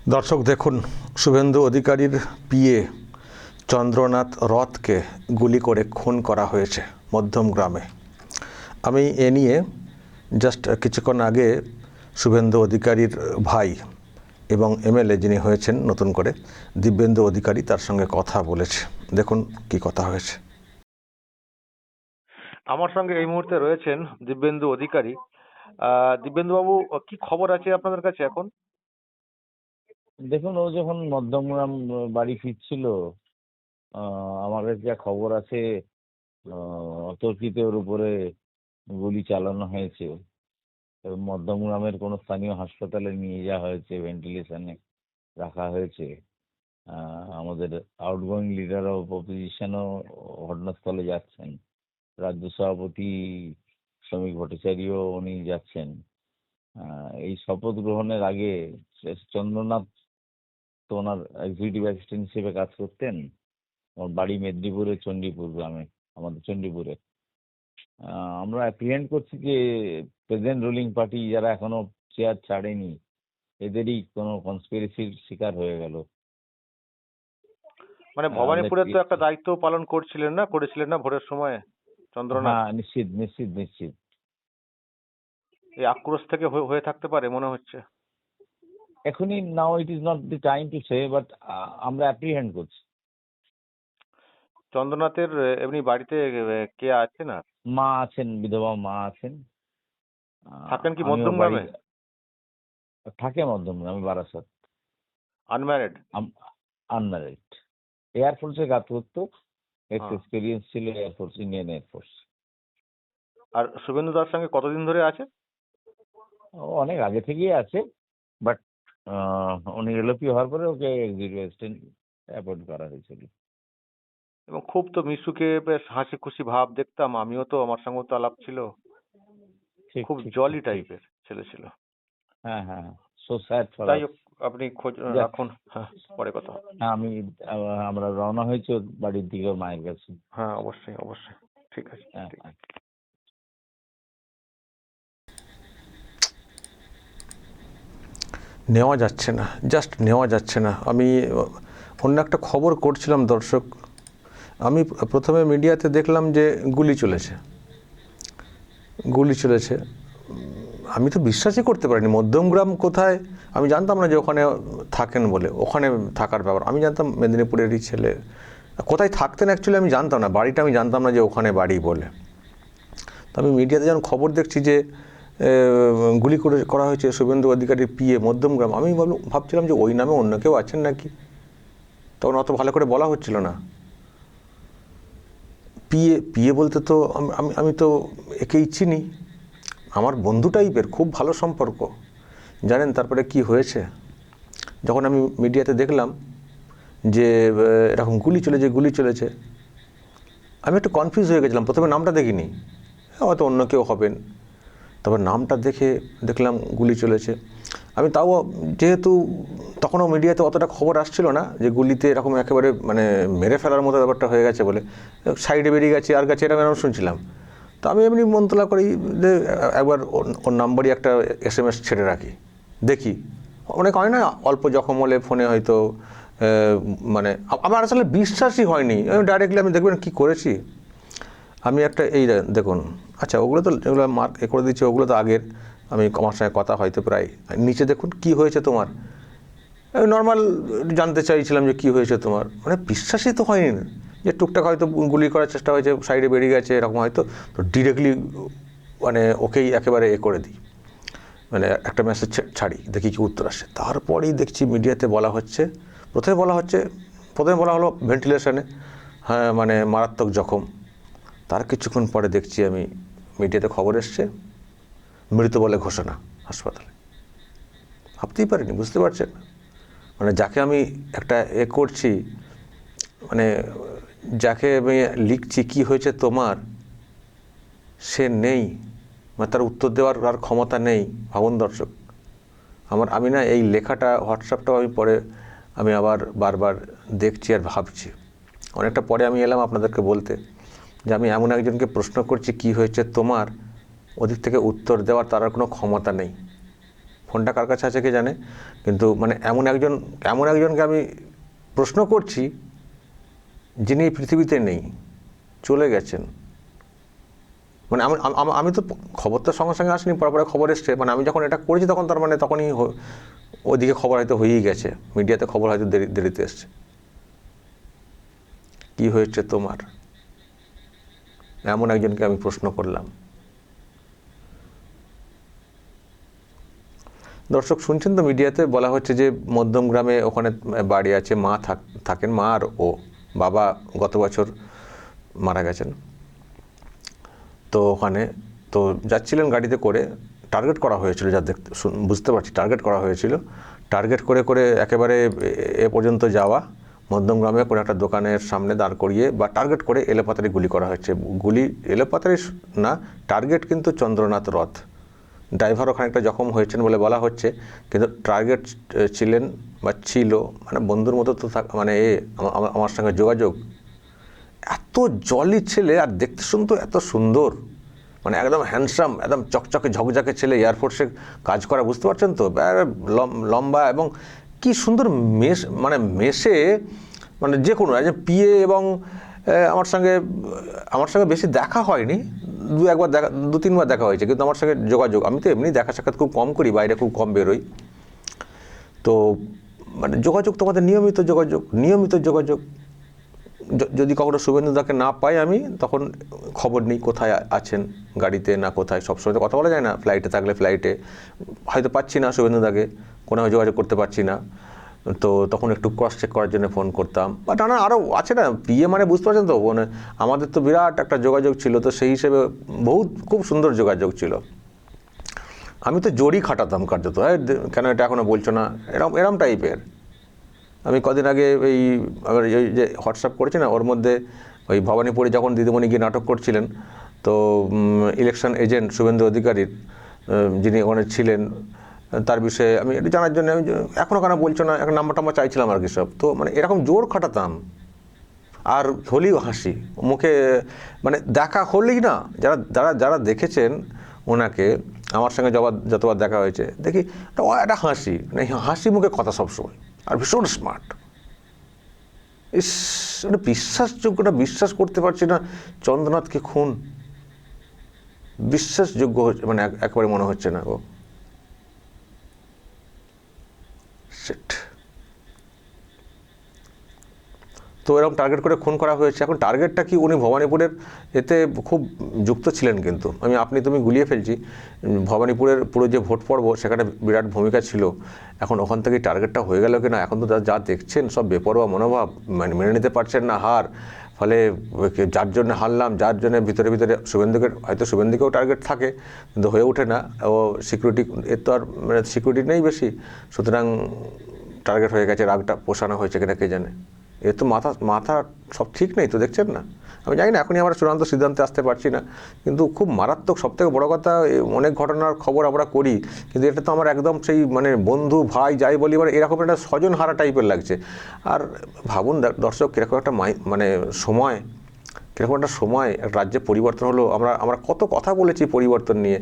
দর্শক দেখুন, শুভেন্দু অধিকারীর পিএ চন্দ্রনাথ রথকে গুলি করে খুন করা হয়েছে মধ্যমগ্রামে। আমি এ নিয়ে জাস্ট কিছুক্ষণ আগে শুভেন্দু অধিকারীর ভাই এবং এমএলএ যিনি হয়েছেন নতুন করে দিব্যেন্দু অধিকারী, তার সঙ্গে কথা বলেছে। দেখুন কি কথা হয়েছে। আমার সঙ্গে এই মুহূর্তে রয়েছেন দিব্যেন্দু অধিকারী। দিব্যেন্দু বাবু, কি খবর আছে আপনাদের কাছে এখন? দেখুন, ও যখন মধ্যমগ্রাম বাড়ি ফিরছিল, আমার কাছে যা খবর আছে, অতর্কিত ওর উপরে গুলি চালানো হয়েছে। মধ্যমগ্রামের কোনো স্থানীয় হাসপাতালে নিয়ে যাওয়া হয়েছে, ভেন্টিলেশনে রাখা হয়েছে। আমাদের আউটগোয়িং লিডার অফ অপোজিশনও ঘটনাস্থলে যাচ্ছেন, রাজ্য সভাপতি শ্রমিক ভট্টাচার্য উনি যাচ্ছেন। এই শপথ গ্রহণের আগে চন্দ্রনাথ তো ওনার এক্সিকিউটিভ অ্যাসিস্ট্যান্ট হিসেবে কাজ করতেন। ওর বাড়ি মেদিনীপুরের চণ্ডীপুর গ্রামে, আমাদের চণ্ডীপুরে। আমরা অ্যাপ্রিহেন্ড করছি যে প্রেজেন্ট রুলিং পার্টি যারা এখনো চেয়ার ছাড়েনি, এদেরই কোনো কনস্পিরেসির শিকার হয়ে গেল। মানে ভবানীপুরে তো একটা দায়িত্ব পালন করেছিলেন না ভোটের সময় চন্দ্রনাথ? হ্যাঁ, নিশ্চিত নিশ্চিত নিশ্চিত। এই আক্রোশ থেকে হয়ে থাকতে পারে মনে হচ্ছে। এখনই now it is not the time to say, but আমরা অ্যাপ্রিহেন্ড করছি। চন্দ্রনাথের এমনি বাড়িতে কে আছে না? মা আছেন, বিধবা মা আছেন। থাকেন কি আমিও মধ্যমগ্রামে? থাকে মধ্যমগ্রামে, বারাসাত। আনম্যারিড? আনম্যারিড। এয়ারফোর্সে কাজ করতো, হ্যাঁ। এক্সপিরিয়েন্স ছিল এয়ারফোর্স, ইন্ডিয়ান এয়ারফোর্স। আর শুভেন্দু দার সঙ্গে কতদিন ধরে আছে? অনেক আগে থেকেই আছে, বাট উনি এলওপি হওয়ার পরে ওকে এক্সিকিউটিভ অ্যাসিস্ট্যান্ট অ্যাপয়েন্ট করা হয়েছিল। এবং খুব তো মিশুকে বেশ হাসি খুশি ভাব দেখতাম, আমিও তো, আমার সঙ্গে তো আলাপ ছিল। ঠিক, খুব ঠিক, জলি ঠিক। টাইপের ছেলে ছিল। হ্যাঁ হ্যাঁ, সো স্যাড ফর যাই আস। হোক, আপনি খোঁজ যাক। রাখুন। হ্যাঁ, পরে কথা হবে। হ্যাঁ, আমরা রওনা হয়েছি ওর বাড়ির দিকে, ওর মায়ের কাছে। হ্যাঁ, অবশ্যই অবশ্যই। ঠিক আছে। হ্যাঁ ঠিক। হ্যাঁ। নেওয়া যাচ্ছে না, জাস্ট নেওয়া যাচ্ছে না। আমি অন্য একটা খবর করছিলাম দর্শক, আমি প্রথমে মিডিয়াতে দেখলাম যে গুলি চলেছে। আমি তো বিশ্বাসই করতে পারিনি। মধ্যমগ্রাম কোথায় আমি জানতাম না যে ওখানে থাকেন বলে, ওখানে থাকার ব্যাপার আমি জানতাম মেদিনীপুরেরই ছেলে। কোথায় থাকতেন অ্যাকচুয়ালি আমি জানতাম না, বাড়িটা আমি জানতাম না যে ওখানে বাড়ি বলে। তো আমি মিডিয়াতে যখন খবর দেখছি যে গুলি করা হয়েছে শুভেন্দু অধিকারীর পিএ মধ্যমগ্রাম, আমি ভাবছিলাম যে ওই নামে অন্য কেউ আছেন নাকি। তখন অত ভালো করে বলা হচ্ছিল না। পিএ বলতে তো আমি তো একেই চিনি, আমার বন্ধু টাইপের, খুব ভালো সম্পর্ক। জানেন তারপরে কি হয়েছে? যখন আমি মিডিয়াতে দেখলাম যে এরকম গুলি চলেছে, আমি একটু কনফিউজ হয়ে গেছিলাম। প্রথমে নামটা দেখিনি, হয়তো অন্য কেউ হবেন। তারপর নামটা দেখে দেখলাম গুলি চলেছে। আমি তাও, যেহেতু তখনও মিডিয়াতে অতটা খবর আসছিল না যে গুলিতে এরকম একেবারে মানে মেরে ফেলার মতো ব্যাপারটা হয়ে গেছে বলে, সাইডে বেরিয়ে গেছে আর গেছে এরকম শুনছিলাম। তো আমি এমনি মন্তলা করি যে একবার ওর নাম্বারই একটা SMS ছেড়ে রাখি, দেখি। অনেক হয় না, অল্প জখম হলে ফোনে হয়তো মানে আমার আসলে বিশ্বাসই হয়নি। ডাইরেক্টলি আমি দেখবেন কী করেছি, আমি একটা এই দেখুন, আচ্ছা ওগুলো তো যেগুলো মার্ক করে দিচ্ছি ওগুলো তো আগের, আমি আমার সঙ্গে কথা হয়তো প্রায়। নিচে দেখুন কি হয়েছে তোমার, নর্মাল জানতে চাইছিলাম যে কি হয়েছে তোমার। মানে বিশ্বাসই তো হয়নি না যে টুকটাক হয়তো গুলি করার চেষ্টা হয়েছে, সাইডে বেরিয়ে গেছে এরকম হয়তো। তো ডিরেক্টলি মানে ওকেই একেবারে করে দিই, মানে একটা মেসেজ ছাড়ি, দেখি কি উত্তর আসে। তারপরেই দেখছি মিডিয়াতে বলা হচ্ছে, প্রথমে বলা হলো ভেন্টিলেশনে, হ্যাঁ মানে মারাত্মক জখম। তার কিছুক্ষণ পরে দেখছি আমি মিডিয়াতে খবর এসছে মৃত বলে ঘোষণা হাসপাতালে। ভাবতেই পারিনি, বুঝতে পারছেন? মানে যাকে আমি একটা করছি, মানে যাকে আমি লিখছি কি হয়েছে তোমার, সে নেই, মানে তার উত্তর দেওয়ার আর ক্ষমতা নেই। ভাবুন দর্শক, আমি না এই লেখাটা হোয়াটসঅ্যাপটাও আমি পরে আমি আবার বারবার দেখছি আর ভাবছি। অনেকটা পরে আমি এলাম আপনাদেরকে বলতে যে আমি এমন একজনকে প্রশ্ন করছি কি হয়েছে তোমার, ওদিক থেকে উত্তর দেওয়ার তার আর কোনো ক্ষমতা নেই। ফোনটা কার কাছে আছে কে জানে, কিন্তু মানে এমন একজনকে আমি প্রশ্ন করছি যিনি এই পৃথিবীতে নেই, চলে গেছেন। মানে আমি তো খবরটা সঙ্গে সঙ্গে আসেনি, পরে খবর এসছে, মানে আমি যখন এটা করেছি তখন তার মানে তখনই ওইদিকে খবর হয়তো হয়েই গেছে, মিডিয়াতে খবর হয়তো দেরিতে এসছে। কি হয়েছে তোমার, এমন একজনকে আমি প্রশ্ন করলাম। দর্শক শুনছেন তো, মিডিয়াতে বলা হচ্ছে যে মধ্যমগ্রামে ওখানে বাড়ি আছে, মা থাকেন, মা আর ও, বাবা গত বছর মারা গেছেন। তো ওখানে তো যাচ্ছিলেন গাড়িতে করে, টার্গেট করা হয়েছিল, যা বুঝতে পারছি টার্গেট করা হয়েছিল, টার্গেট করে একেবারে এ পর্যন্ত যাওয়া, মধ্যমগ্রামে কোনো একটা দোকানের সামনে দাঁড় করিয়ে বা টার্গেট করে এলোপাতাড়ি গুলি করা হয়েছে। গুলি এলোপাতাড়ি না, টার্গেট কিন্তু চন্দ্রনাথ রথ। ড্রাইভারও খানিকটা জখম হয়েছেন বলে বলা হচ্ছে, কিন্তু টার্গেট ছিলেন বা ছিল মানে বন্ধুর মতো তো মানে আমার সঙ্গে যোগাযোগ। এত জলি ছেলে, আর দেখতে শুনতো এত সুন্দর, মানে একদম হ্যান্ডসাম, একদম চকচকে ঝকঝকে ছেলে, এয়ারফোর্সে কাজ করা, বুঝতে পারছেন তো, লম্বা, এবং কি সুন্দর মেশে, মানে যে কোনো পিএ, এবং আমার সঙ্গে বেশি দেখা হয়নি, দু তিনবার দেখা হয়েছে, কিন্তু আমার সঙ্গে যোগাযোগ, আমি তো এমনি দেখা সাক্ষাৎ খুব কম করি, বাইরে খুব কম বেরোই, তো মানে যোগাযোগ তোমাদের নিয়মিত যোগাযোগ। যদি কখনো শুভেন্দুদাকে না পাই আমি, তখন খবর নিই কোথায় আছেন, গাড়িতে না কোথায়, সবসময় তো কথা বলা যায় না, ফ্লাইটে থাকলে ফ্লাইটে হয়তো পাচ্ছি না শুভেন্দুদাকে, কোনো যোগাযোগ করতে পারছি না, তো তখন একটু ক্রস চেক করার জন্য ফোন করতাম। বা নানা আরও আছে না, পিএ মানে বুঝতে পারছেন তো, মানে আমাদের তো বিরাট একটা যোগাযোগ ছিল, তো সেই হিসেবে খুব সুন্দর যোগাযোগ ছিল। আমি তো জোরই খাটাতাম কার্যত, কেন এটা এখনও বলছো না, এরম টাইপের। আমি কদিন আগে ওই যে হোয়াটসঅ্যাপ করেছি না, ওর মধ্যে ওই ভবানীপুরে যখন দিদিমণি গিয়ে নাটক করছিলেন, তো ইলেকশন এজেন্ট শুভেন্দু অধিকারীর যিনি ওখানে ছিলেন, তার বিষয়ে আমি এটা জানার জন্য আমি এখনও কেন বলছো না, একটা নাম্বার চাইছিলাম আর কি সব, তো মানে এরকম জোর খাটাতাম। আর হলেই হাসি মুখে, মানে দেখা হলেই না, যারা দেখেছেন ওনাকে, আমার সঙ্গে যতবার দেখা হয়েছে, দেখি একটা হাসি, মানে হাসি মুখে কথা সবসময়, আর ভীষণ স্মার্ট। বিশ্বাসযোগ্যটা বিশ্বাস করতে পারছি না, চন্দ্রনাথকে খুন বিশ্বাসযোগ্য মানে একেবারে মনে হচ্ছে না গো। তো এরকম টার্গেট করে খুন করা হয়েছে। এখন টার্গেটটা কি, উনি ভবানীপুরের এতে খুব যুক্ত ছিলেন, কিন্তু আপনি তুমি গুলিয়ে ফেলছি, ভবানীপুরের পুরো যে ভোট পর্ব সেখানে বিরাট ভূমিকা ছিল। এখন ওখান থেকেই টার্গেটটা হয়ে গেল কিনা, এখন তো যা দেখছেন সব বেপরোয়া মনোভাব, মানে মেনে নিতে পারছেন না হার, ফলে যার জন্য হারলাম, যার জন্য ভিতরে হয়তো শুভেন্দুকেও টার্গেট থাকে, কিন্তু হয়ে ওঠে না, ও সিকিউরিটি, এর তো আর মানে সিকিউরিটি নেই বেশি, সুতরাং টার্গেট হয়ে গেছে, রাগটা পোষানো হয়েছে কিনা কে জানে। এ তো মাথা সব ঠিক নেই তো, দেখছেন না। আমি জানি না, এখনই আমরা চূড়ান্ত সিদ্ধান্তে আসতে পারছি না, কিন্তু খুব মারাত্মক। সবথেকে বড় কথা, অনেক ঘটনার খবর আমরা করি, কিন্তু এটা তো আমার একদম সেই মানে বন্ধু ভাই যাই বলি, মানে এরকম একটা স্বজন হারা টাইপের লাগছে। আর ভাবুন দর্শক, কীরকম একটা মানে কীরকম একটা সময় রাজ্যে পরিবর্তন হলো। আমরা কত কথা বলেছি পরিবর্তন নিয়ে,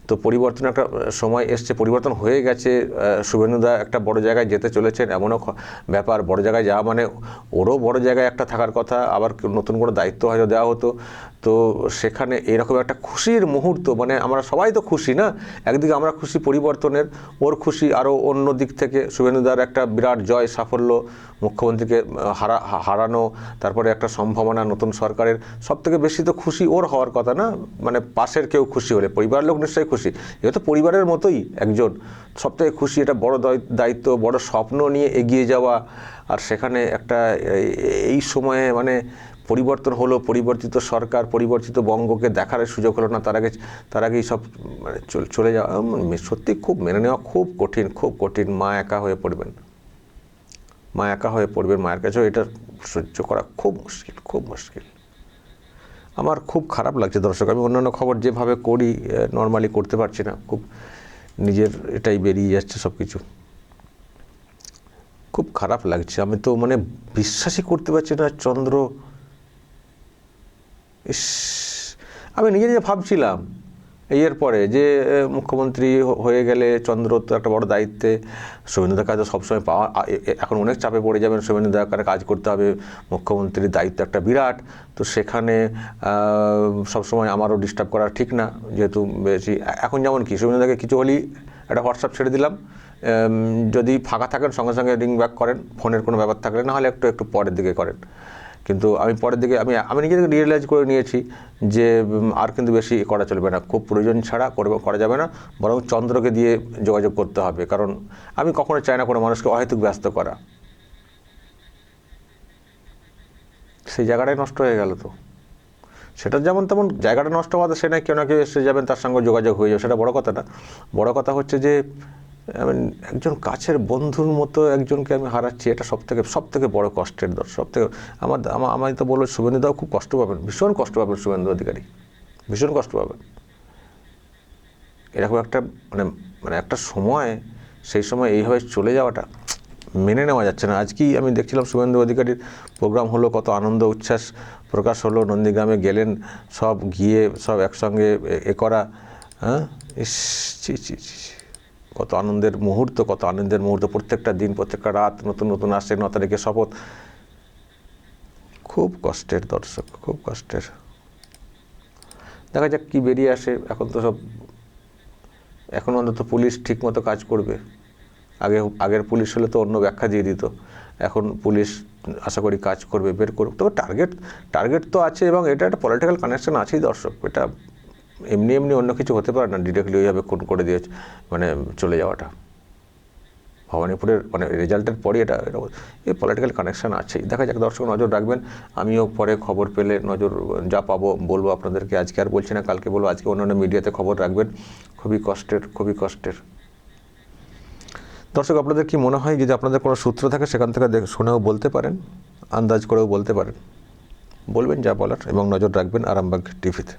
তো পরিবর্তনের একটা সময় এসছে, পরিবর্তন হয়ে গেছে। শুভেন্দুদা একটা বড় জায়গায় যেতে চলেছেন, এমনও ব্যাপার, বড় জায়গায় যাওয়া মানে ওরও বড় জায়গায় একটা থাকার কথা, আবার নতুন কোনো দায়িত্ব হয়তো দেওয়া হতো, তো সেখানে এরকম একটা খুশির মুহূর্ত, মানে আমরা সবাই তো খুশি না, একদিকে আমরা খুশি পরিবর্তনের, ওর খুশি আরও অন্য দিক থেকে, শুভেন্দুদার একটা বিরাট জয়, সাফল্য, মুখ্যমন্ত্রীকে হারানো, তারপরে একটা সম্ভাবনা নতুন সরকারের, সব থেকে বেশি তো খুশি ওর হওয়ার কথা না, মানে পাশের কেউ খুশি হলে, পরিবারের লোক নিশ্চয়ই খুশি, এ তো পরিবারের মতোই একজন, সব থেকে খুশি, এটা বড় দায়িত্ব, বড় স্বপ্ন নিয়ে এগিয়ে যাওয়া, আর সেখানে একটা এই সময়ে মানে পরিবর্তন হলো, পরিবর্তিত সরকার, পরিবর্তিত বঙ্গকে দেখার সুযোগ হলো না, তার আগেই সব মানে চলে যাওয়া, সত্যি খুব মেনে নেওয়া খুব কঠিন। মা একা হয়ে পড়বেন, মায়ের কাছেও এটা সহ্য করা খুব মুশকিল। আমার খুব খারাপ লাগছে দর্শক, আমি অন্যান্য খবর যেভাবে করি নর্মালি করতে পারছি না, খুব নিজের এটাই বেরিয়ে যাচ্ছে সব কিছু, খুব খারাপ লাগছে। আমি তো মানে বিশ্বাসই করতে পারছি না, আমি নিজে ভাবছিলাম এর পরে যে মুখ্যমন্ত্রী হয়ে গেলে চন্দ্র তো একটা বড় দায়িত্বে, শুভেন্দুদার কাছে সবসময় পাওয়া এখন অনেক চাপে পড়ে যাবেন, শুভেন্দুদার কাজ করতে হবে, মুখ্যমন্ত্রীর দায়িত্ব একটা বিরাট, তো সেখানে সবসময় আমারও ডিস্টার্ব করা ঠিক না, যেহেতু বেশি এখন যেমন কি শুভেন্দুদাকে কিছু হলেই একটা হোয়াটসঅ্যাপ ছেড়ে দিলাম, যদি ফাঁকা থাকেন সঙ্গে সঙ্গে রিং ব্যাক করেন, ফোনের কোনো ব্যাপার থাকলে, না হলে একটু পরের দিকে করেন। কিন্তু আমি পরের দিকে আমি নিজেকে রিয়েলাইজ করে নিয়েছি যে আর কিন্তু বেশি করা চলবে না, খুব প্রয়োজন ছাড়া করা যাবে না, বরং চন্দ্রকে দিয়ে যোগাযোগ করতে হবে, কারণ আমি কখনো চাই না কোনো মানুষকে অহেতুক ব্যস্ত করা। সেই জায়গাটাই নষ্ট হয়ে গেল, তো সেটা যেমন তেমন জায়গাটা নষ্ট হওয়াতে সে না কেউ না কেউ এসে যাবেন, তার সঙ্গে যোগাযোগ হয়ে যাবে, সেটা বড় কথা না। বড় কথা হচ্ছে যে একজন কাছের বন্ধুর মতো একজনকে আমি হারাচ্ছি, এটা সব থেকে বড় কষ্টের সবথেকে আমি তো বলবো শুভেন্দুদাও খুব কষ্ট পাবেন, ভীষণ কষ্ট পাবেন শুভেন্দু অধিকারী, ভীষণ কষ্ট পাবেন। এরকম একটা মানে একটা সময়, সেই সময় এইভাবে চলে যাওয়াটা মেনে নেওয়া যাচ্ছে না। আজকেই আমি দেখছিলাম শুভেন্দু অধিকারীর প্রোগ্রাম হলো, কত আনন্দ উচ্ছ্বাস প্রকাশ হলো, নন্দীগ্রামে গেলেন, সব গিয়ে সব একসঙ্গে করা, হ্যাঁ, কত আনন্দের মুহূর্ত, প্রত্যেকটা দিন প্রত্যেকটা রাত নতুন নতুন আসছে, 9 তারিখে শপথ। খুব কষ্টের দর্শক, খুব কষ্টের। দেখা যাক কি বেরিয়ে আসে। এখন অন্তত পুলিশ ঠিক মতো কাজ করবে। আগের পুলিশ হলে তো অন্য ব্যাখ্যা দিয়ে দিত, এখন পুলিশ আশা করি কাজ করবে, বের করবে। তবে টার্গেট তো আছে, এবং এটা একটা পলিটিক্যাল কানেকশন আছেই দর্শক, এটা এমনি অন্য কিছু হতে পারে না, ডিরেক্টলি ওইভাবে খুন করে দিয়ে চলে যাওয়াটা। ভবানীপুরের রেজাল্টের পরই এটা এই পলিটিক্যাল কানেকশান আছেই। দেখা যাক, দর্শক নজর রাখবেন। আমিও পরে খবর পেলে যা পাবো বলবো আপনাদেরকে। আজকে আর বলছি না, কালকে বলবো। আজকে অন্যান্য মিডিয়াতে খবর রাখবেন। খুবই কষ্টের। দর্শক, আপনাদের কি মনে হয়, যদি আপনাদের কোনো সূত্র থাকে সেখান থেকে শুনেও বলতে পারেন, আন্দাজ করেও বলতে পারেন, বলবেন যা বলার, এবং নজর রাখবেন আরামবাগ টিভিতে।